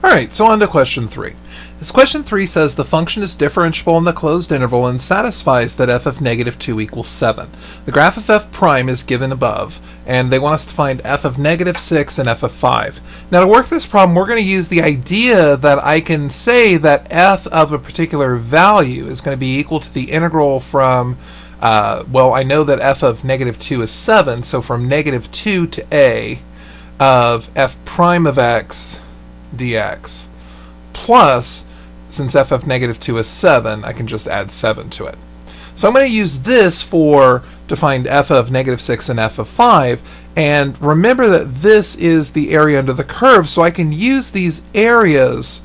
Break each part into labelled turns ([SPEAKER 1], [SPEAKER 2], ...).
[SPEAKER 1] Alright, so on to question 3. This question 3 says the function is differentiable in the closed interval and satisfies that f of negative 2 equals 7. The graph of f prime is given above, and they want us to find f of negative 6 and f of 5. Now to work this problem, we're going to use the idea that I can say that f of a particular value is going to be equal to the integral from, well, I know that f of negative 2 is 7, so from negative 2 to a of f prime of x dx plus, since f of negative 2 is 7, I can just add 7 to it. So I'm going to use this to find f of negative 6 and f of 5, and remember that this is the area under the curve, so I can use these areas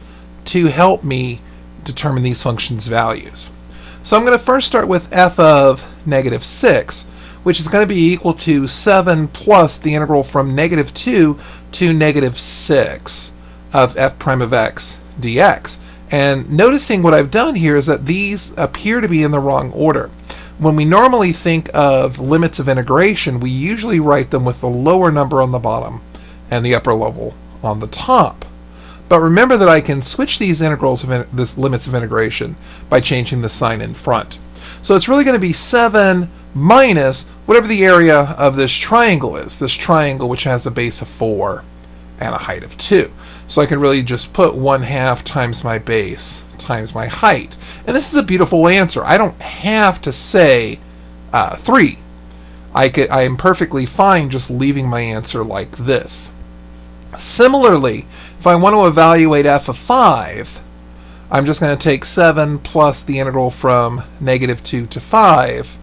[SPEAKER 1] to help me determine these functions' values. So I'm going to first start with f of negative 6, which is going to be equal to 7 plus the integral from negative 2 to negative 6 of f prime of x dx. And noticing what I've done here is that these appear to be in the wrong order. When we normally think of limits of integration, we usually write them with the lower number on the bottom and the upper level on the top. But remember that I can switch these integrals of this limits of integration by changing the sign in front. So it's really going to be 7 minus whatever the area of this triangle is, this triangle which has a base of 4 and a height of 2. So I can really just put 1/2 times my base times my height. And this is a beautiful answer. I don't have to say 3. I am perfectly fine just leaving my answer like this. Similarly, if I want to evaluate f of 5, I'm just going to take 7 plus the integral from negative 2 to 5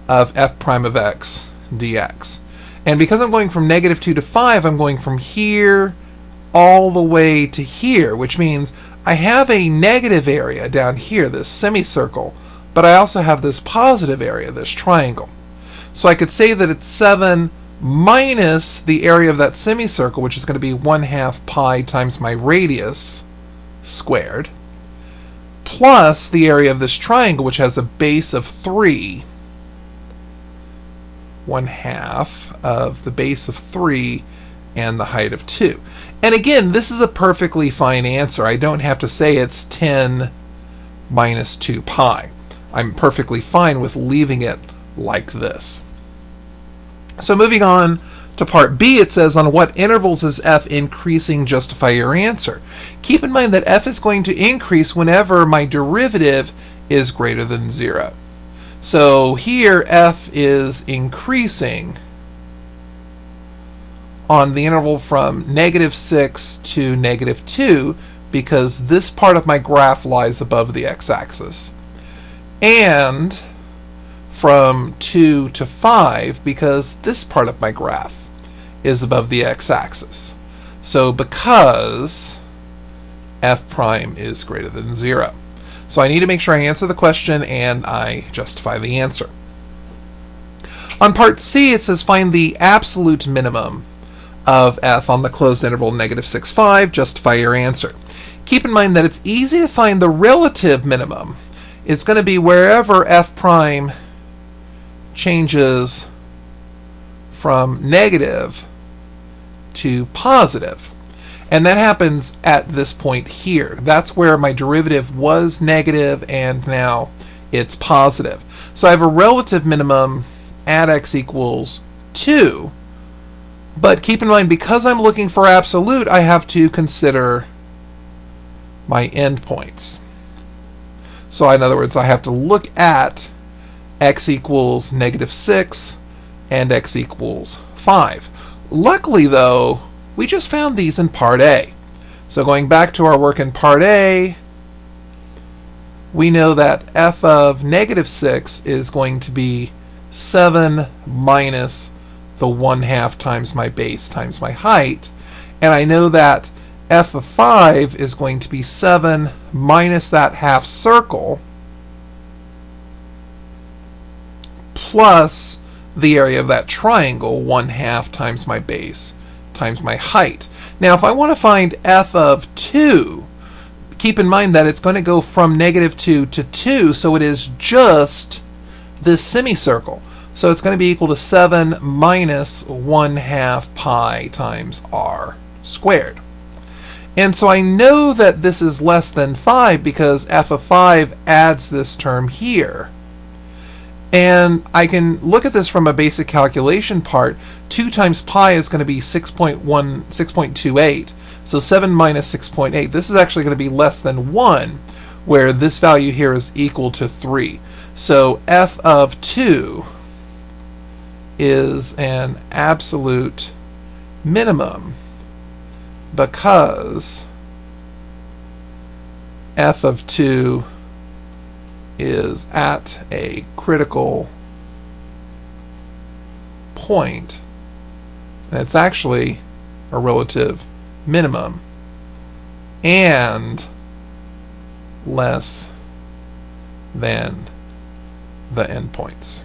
[SPEAKER 1] of f prime of x dx. And because I'm going from negative 2 to 5, I'm going from here all the way to here, which means I have a negative area down here, this semicircle, but I also have this positive area, this triangle. So I could say that it's 7 minus the area of that semicircle, which is going to be 1/2 pi times my radius squared, plus the area of this triangle, which has a base of 3, 1/2 of the base of 3 and the height of 2. And again, this is a perfectly fine answer. I don't have to say it's 10 minus 2 pi. I'm perfectly fine with leaving it like this. So moving on to part B, it says, on what intervals is f increasing? Justify your answer. Keep in mind that f is going to increase whenever my derivative is greater than 0. So here f is increasing on the interval from negative 6 to negative 2 because this part of my graph lies above the x-axis, and from 2 to 5 because this part of my graph is above the x-axis. So because f prime is greater than 0. So I need to make sure I answer the question and I justify the answer. On part C, it says find the absolute minimum of f on the closed interval negative 6, 5. Justify your answer. Keep in mind that it's easy to find the relative minimum. It's going to be wherever f prime changes from negative to positive. And that happens at this point here. That's where my derivative was negative and now it's positive. So I have a relative minimum at x equals 2. But keep in mind, because I'm looking for absolute, I have to consider my endpoints. So in other words, I have to look at x equals negative 6 and x equals 5. Luckily, though, we just found these in part A. So going back to our work in part A, we know that f of negative 6 is going to be 7 minus the 1/2 times my base times my height. And I know that f of 5 is going to be 7 minus that half circle plus the area of that triangle, 1/2 times my base times my height. Now if I want to find f of 2, keep in mind that it's going to go from negative 2 to 2, so it is just this semicircle. So it's going to be equal to 7 minus 1/2 pi times r squared. And so I know that this is less than 5 because f of 5 adds this term here. And I can look at this from a basic calculation part. 2 times pi is going to be 6.28. So 7 minus 6.8. This is actually going to be less than 1, where this value here is equal to 3. So f of 2 is an absolute minimum because f of 2 is at a critical point, and it's actually a relative minimum and less than the endpoints.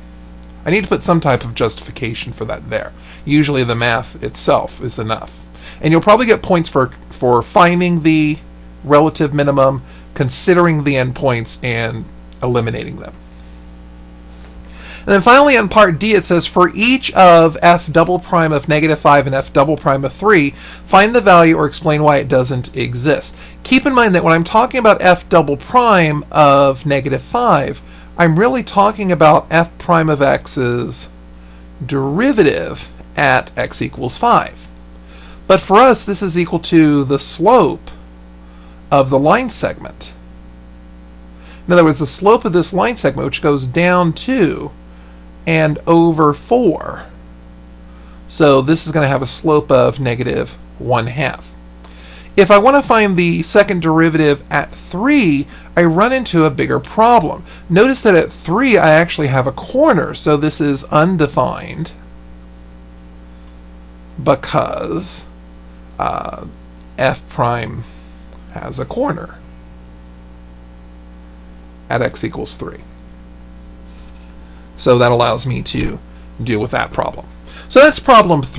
[SPEAKER 1] I need to put some type of justification for that there. Usually the math itself is enough. And you'll probably get points for finding the relative minimum, considering the endpoints, and eliminating them. And then finally on part D it says for each of f double prime of negative 5 and f double prime of 3, find the value or explain why it doesn't exist. Keep in mind that when I'm talking about f double prime of negative 5, I'm really talking about f prime of x's derivative at x equals 5. But for us, this is equal to the slope of the line segment. In other words, the slope of this line segment, which goes down 2 and over 4. So this is going to have a slope of negative 1/2. If I want to find the second derivative at 3, I run into a bigger problem. Notice that at 3 I actually have a corner, so this is undefined because f prime has a corner at x equals 3. So that allows me to deal with that problem. So that's problem 3.